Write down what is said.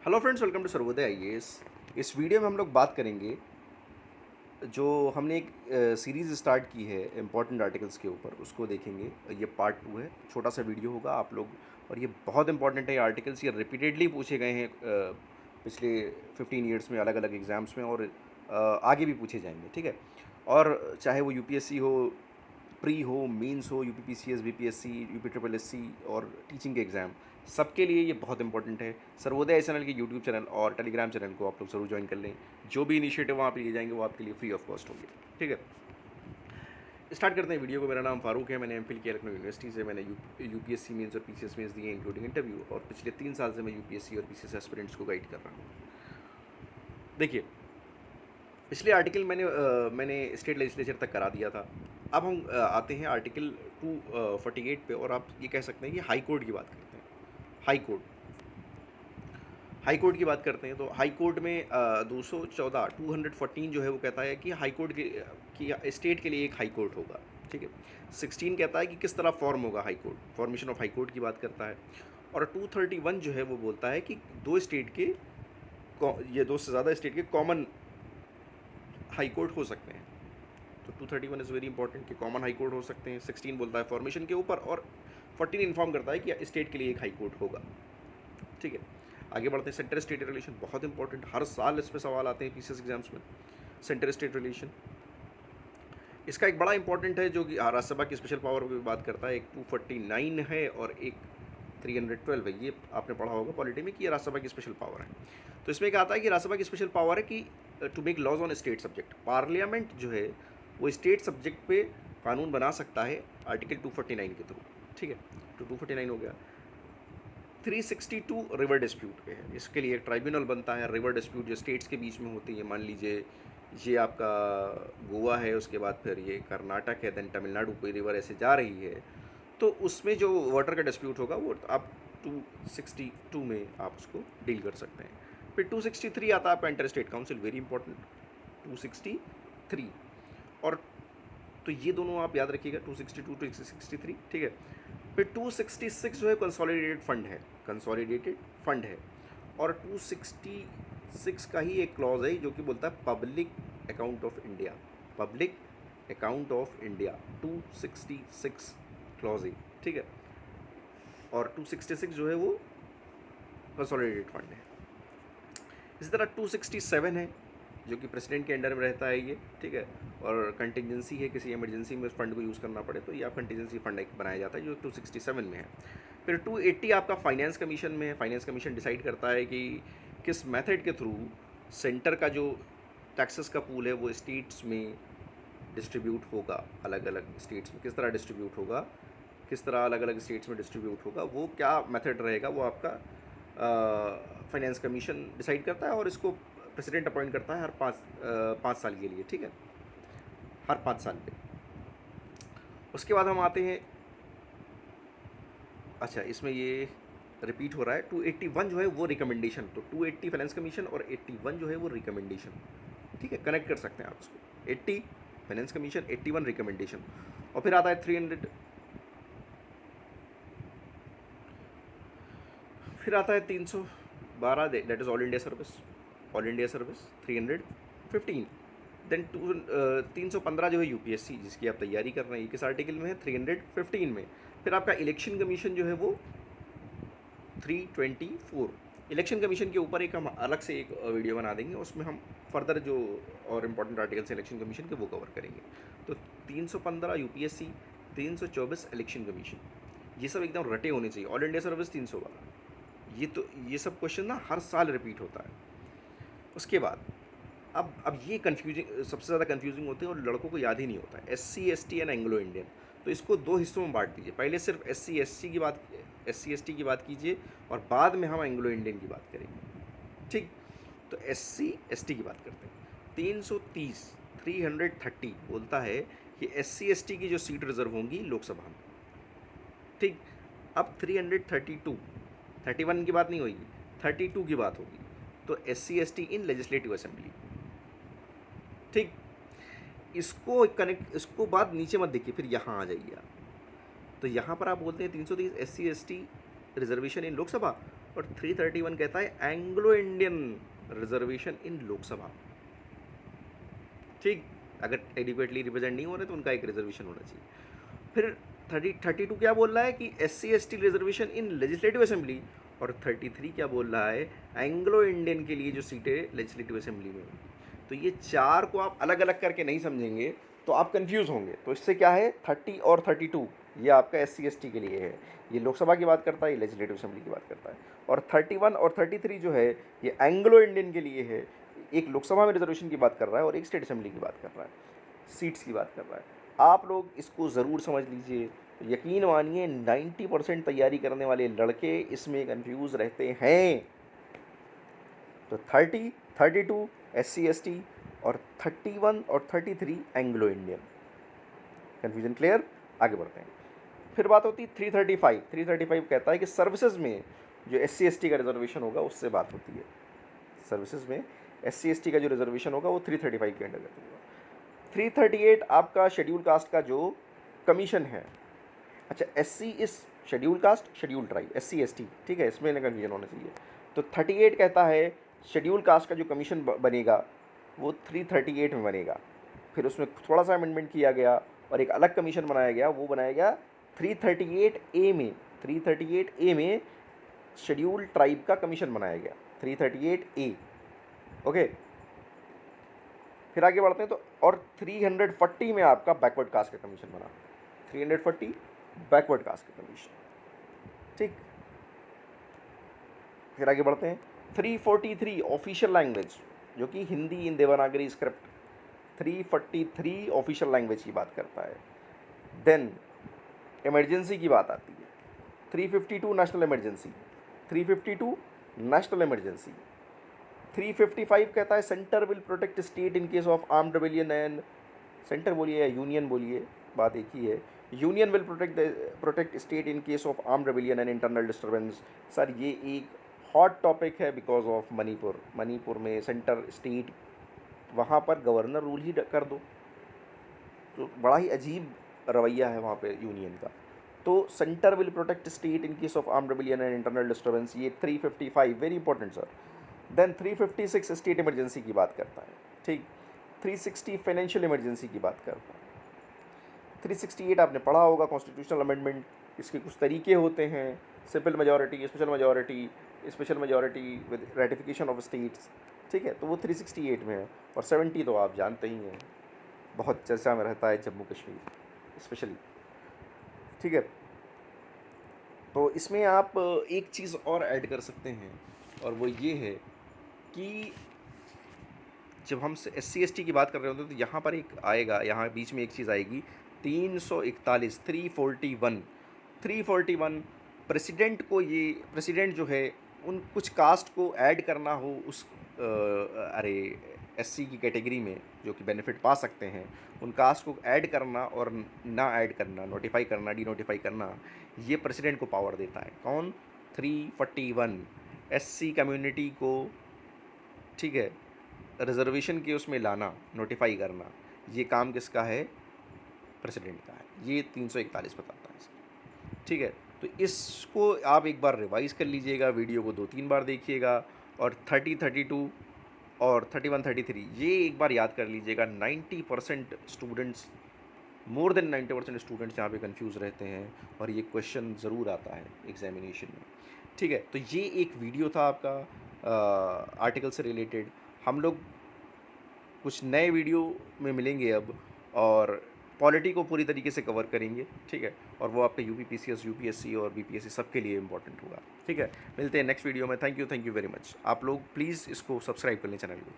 Hello friends, welcome to Sarvodaya IAS. इस video में हम लोग बात करेंगे जो हमने एक सीरीज़ स्टार्ट की है इम्पोर्टेंट आर्टिकल्स के ऊपर, उसको देखेंगे। ये पार्ट 2 है, छोटा सा वीडियो होगा आप लोग। और ये बहुत इंपॉर्टेंट है, ये आर्टिकल्स ये रिपीटेडली पूछे गए हैं पिछले 15 ईयर्स में अलग अलग एग्ज़ाम्स में, और आगे भी पूछे जाएंगे, ठीक है। और चाहे वो यूपीएससी हो, प्री हो, मेंस हो, UPPCS, BPSC, UP triple SC और टीचिंग के एग्ज़ाम, सबके लिए ये बहुत इंपॉर्टेंट है। सर्वोदय चैनल के यूट्यूब चैनल और टेलीग्राम चैनल को आप लोग ज़रूर ज्वाइन कर लें। जो भी इनिशिएटिव वहाँ पे लिए जाएंगे वो आपके लिए फ्री ऑफ कॉस्ट होंगे, ठीक है। स्टार्ट करते हैं वीडियो को। मेरा नाम फारूक है, मैंने एमफिल किया लखनऊ यूनिवर्सिटी से। मैंने यूपीएससी मेंस और पीसीएस मेंस दिए, इंक्लूडिंग इंटरव्यू, और पिछले 3 साल से मैं यूपीएससी और पीसीएस एस्पिरेंट्स को गाइड कर रहा हूँ। देखिए, पिछले आर्टिकल मैंने स्टेट लेजिस्लेचर तक करा दिया था। अब हम आते हैं आर्टिकल 248 पे, और आप ये कह सकते हैं कि हाई कोर्ट की बात करते हैं। हाई कोर्ट की बात करते हैं तो हाई कोर्ट में 214 जो है वो कहता है कि हाई कोर्ट की स्टेट के लिए एक हाई कोर्ट होगा, ठीक है। 16 कहता है कि किस तरह फॉर्म होगा high court, formation of high court की बात करता है। और 231 जो है वो बोलता है कि ये दो से ज़्यादा स्टेट के कॉमन हाई कोर्ट हो सकते हैं। तो 231 इज़ वेरी इंपॉर्टेंट कि कॉमन हाई कोर्ट हो सकते हैं। 16 बोलता है फॉर्मेशन के ऊपर, और 14 इन्फॉर्म करता है कि स्टेट के लिए एक हाई कोर्ट होगा, ठीक है। आगे बढ़ते हैं। सेंटर स्टेट रिलेशन बहुत इंपॉर्टेंट, हर साल इस पर सवाल आते हैं पीसीएस एग्जाम्स में। सेंटर स्टेट रिलेशन इसका एक बड़ा इंपॉर्टेंट है, जो कि राज्यसभा की स्पेशल पावर की बात करता है। एक 249 है और एक 312 है। ये आपने पढ़ा होगा पॉलिटी में कि ये राज्यसभा की स्पेशल पावर है। तो इसमें क्या आता है कि राज्यसभा की स्पेशल पावर है कि to make laws on state subject. Parliament जो है वो स्टेट सब्जेक्ट पे कानून बना सकता है आर्टिकल 249 के थ्रू, ठीक है। तो 249 हो गया। 362 रिवर डिस्प्यूट पे है। इसके लिए एक ट्राइब्यूनल बनता है। रिवर डिस्प्यूट जो स्टेट्स के बीच में होती है, मान लीजिए ये आपका गोवा है, उसके बाद फिर ये कर्नाटक है, देन तमिलनाडु, कोई रिवर ऐसे जा रही है, तो उसमें जो वाटर का डिस्प्यूट होगा वो आप 262 में आप उसको डील कर सकते हैं। फिर 263 आता है आपका inter state council, very important, 263। और तो ये दोनों आप याद रखिएगा, 262 263, ठीक है। फिर 266 जो है कंसोलिडेटेड फंड है। और 266 का ही एक क्लॉज है जो कि बोलता है public account of India. Public account of India 266 clause है, ठीक है। और 266 जो है वो कंसोलिडेटेड फंड है। इसी तरह 267 है जो कि प्रेसिडेंट के अंडर में रहता है ये, ठीक है। और कंटिजेंसी है, किसी इमरजेंसी में उस फंड को यूज़ करना पड़े तो ये आप कंटिजेंसी फंड एक बनाया जाता है जो 267 में है। फिर 280 आपका फाइनेंस कमीशन में है। फाइनेंस कमीशन डिसाइड करता है कि किस मेथड के थ्रू सेंटर का जो टैक्सेस का पूल है वो स्टेट्स में डिस्ट्रीब्यूट होगा। अलग अलग स्टेट्स में किस तरह डिस्ट्रीब्यूट होगा, किस तरह अलग अलग स्टेट्स में डिस्ट्रीब्यूट होगा, वो क्या मेथड रहेगा, वो आपका फाइनेंस कमीशन डिसाइड करता है। और इसको प्रेसिडेंट अपॉइंट करता है हर 5 साल के लिए, ठीक है, हर 5 साल पे। उसके बाद हम आते हैं, अच्छा इसमें ये रिपीट हो रहा है, 281 जो है वो रिकमेंडेशन। तो 280 फाइनेंस कमीशन और 81 जो है वो रिकमेंडेशन, ठीक है, कनेक्ट कर सकते हैं आप उसको। 80 फाइनेंस कमीशन, 81 रिकमेंडेशन। और फिर आता है 300, फिर आता है 312, that is all India service. All India service 315। Then 315 जो है यूपीएससी, जिसकी आप तैयारी कर रहे हैं, किस आर्टिकल में है, 315 में। फिर आपका इलेक्शन कमीशन जो है वो 324। इलेक्शन कमीशन के ऊपर एक हम अलग से एक वीडियो बना देंगे, उसमें हम फर्दर जो और इम्पोर्टेंट आर्टिकल्स इलेक्शन कमीशन के वो कवर करेंगे। तो 315 यूपीएससी, 324 इलेक्शन कमीशन, ये सब एकदम रटे होने चाहिए। All India service 312। ये सब क्वेश्चन ना हर साल रिपीट होता है। उसके बाद अब ये कन्फ्यूजिंग, सबसे ज़्यादा कन्फ्यूजिंग होते हैं और लड़कों को याद ही नहीं होता है, SC ST and Anglo Indian. तो इसको 2 हिस्सों में बांट दीजिए। पहले सिर्फ SC ST की बात कीजिए, और बाद में हम एंग्लो इंडियन की बात करेंगे, ठीक। तो SC ST की बात करते हैं। 330 बोलता है कि SC ST की जो सीट रिजर्व होंगी लोकसभा में, ठीक। अब 332, 31 की बात नहीं होगी, 32 की बात होगी। तो SC ST in legislative assembly, ठीक। इसको कनेक्ट, इसको बात नीचे मत देखिए, फिर यहाँ आ जाइए आप। तो यहाँ पर आप बोलते हैं 330 SC ST रिजर्वेशन इन लोकसभा, और 331 कहता है एंग्लो इंडियन रिजर्वेशन इन लोकसभा। ठीक, अगर एडिक्वेटली रिप्रेजेंट नहीं हो रहे तो उनका एक रिजर्वेशन होना चाहिए। फिर 32 क्या बोल रहा है कि SC ST reservation in legislative assembly, और 33 क्या बोल रहा है एंग्लो इंडियन के लिए जो सीटें लेजिस्लेटिव असेंबली में होंगी। तो ये चार को आप अलग अलग करके नहीं समझेंगे तो आप कंफ्यूज होंगे। तो इससे क्या है 30 और 32 ये आपका SC ST के लिए है, ये लोकसभा की बात करता है, ये लेजिस्लेटिव असेंबली की बात करता है। और 31 और 33 जो है ये एंग्लो इंडियन के लिए है, एक लोकसभा में रिजर्वेशन की बात कर रहा है और एक स्टेट असेंबली की बात कर रहा है, सीट्स की बात कर रहा है। आप लोग इसको ज़रूर समझ लीजिए। यकीन मानिए 90% तैयारी करने वाले लड़के इसमें कंफ्यूज रहते हैं। तो 30, 32 SC ST और 31 और 33 एंग्लो इंडियन। Confusion clear? आगे बढ़ते हैं। फिर बात होती है 335। 335 कहता है कि सर्विसेज में जो SC ST का रिजर्वेशन होगा उससे बात होती है। सर्विसेज में SC ST का जो रिजर्वेशन होगा वो 335 के अंडरगत होगा। 338 आपका शेड्यूल कास्ट का जो कमीशन है। अच्छा, SC इस schedule caste, schedule tribe, SC ST, ठीक है, इसमें कन्फ्यूजन होना चाहिए। तो 38 कहता है शेड्यूल कास्ट का जो कमीशन बनेगा वो 338 में बनेगा। फिर उसमें थोड़ा सा अमेंडमेंट किया गया और एक अलग कमीशन बनाया गया, वो बनाया गया 338A में। 338A में शेड्यूल ट्राइब का कमीशन बनाया गया, 338A। ओके, फिर आगे बढ़ते हैं। तो और 340 में आपका बैकवर्ड कास्ट का कमीशन बना, 340 बैकवर्ड कास्ट का कमीशन। ठीक, फिर आगे बढ़ते हैं। 343 ऑफिशियल लैंग्वेज, जो कि हिंदी इन देवनागरी स्क्रिप्ट, 343 ऑफिशियल लैंग्वेज की बात करता है। देन इमरजेंसी की बात आती है, 352 नेशनल इमरजेंसी, 352 नेशनल इमरजेंसी। 355 कहता है centre will protect state in case of armed rebellion and, centre बोलिए या यूनियन बोलिए, बात एक ही है। Union will protect state in case of armed rebellion and internal disturbance. Sir ये एक हॉट टॉपिक है बिकॉज ऑफ मणिपुर। मणिपुर में सेंटर स्टेट, वहाँ पर गवर्नर रूल ही कर दो, तो बड़ा ही अजीब रवैया है वहाँ पे यूनियन का। तो centre will protect state in case of armed rebellion and internal disturbance, ये 355 very important sir. Then 356 state emergency की बात करता है। ठीक, 360 फाइनेंशियल इमरजेंसी की बात करता है। 368 आपने पढ़ा होगा, कॉन्स्टिट्यूशनल अमेंडमेंट, इसके कुछ तरीके होते हैं, simple majority, special majority with ratification of states. ठीक है, तो वो 368 में है। और 70 तो आप जानते ही हैं, बहुत चर्चा में रहता है, जम्मू कश्मीर स्पेशली। ठीक है, तो इसमें आप एक चीज़ और ऐड कर सकते हैं, और वो ये है कि जब हम SC ST की बात कर रहे होते हैं तो यहाँ पर एक आएगा, यहाँ बीच में एक चीज़ आएगी 341, 341 प्रेसिडेंट को, ये प्रेसिडेंट जो है उन कुछ कास्ट को ऐड करना हो उस SC की कैटेगरी में जो कि बेनिफिट पा सकते हैं, उन कास्ट को ऐड करना और ना ऐड करना, नोटिफाई करना, डी नोटिफाई करना, ये प्रेसिडेंट को पावर देता है। कौन? 341 SC कम्युनिटी को, ठीक है, रिजर्वेशन के उसमें लाना, नोटिफाई करना, ये काम किसका है? प्रेसिडेंट का है। ये 341 बताता है इसका। ठीक है, तो इसको आप एक बार रिवाइज़ कर लीजिएगा, वीडियो को 2-3 बार देखिएगा, और 30, 32 और 31, 33 ये एक बार याद कर लीजिएगा। 90% स्टूडेंट्स, मोर देन 90% स्टूडेंट्स यहाँ पे कंफ्यूज रहते हैं, और ये क्वेश्चन ज़रूर आता है एग्जामिनेशन में। ठीक है, तो ये एक वीडियो था आपका आर्टिकल से रिलेटेड। हम लोग कुछ नए वीडियो में मिलेंगे अब, और पॉलिटी को पूरी तरीके से कवर करेंगे। ठीक है, और वो आपके UP PCS, UPSC और BPSC सबके लिए इंपॉर्टेंट होगा। ठीक है, मिलते हैं नेक्स्ट वीडियो में। Thank you very much. आप लोग प्लीज़ इसको सब्सक्राइब कर लें चैनल को।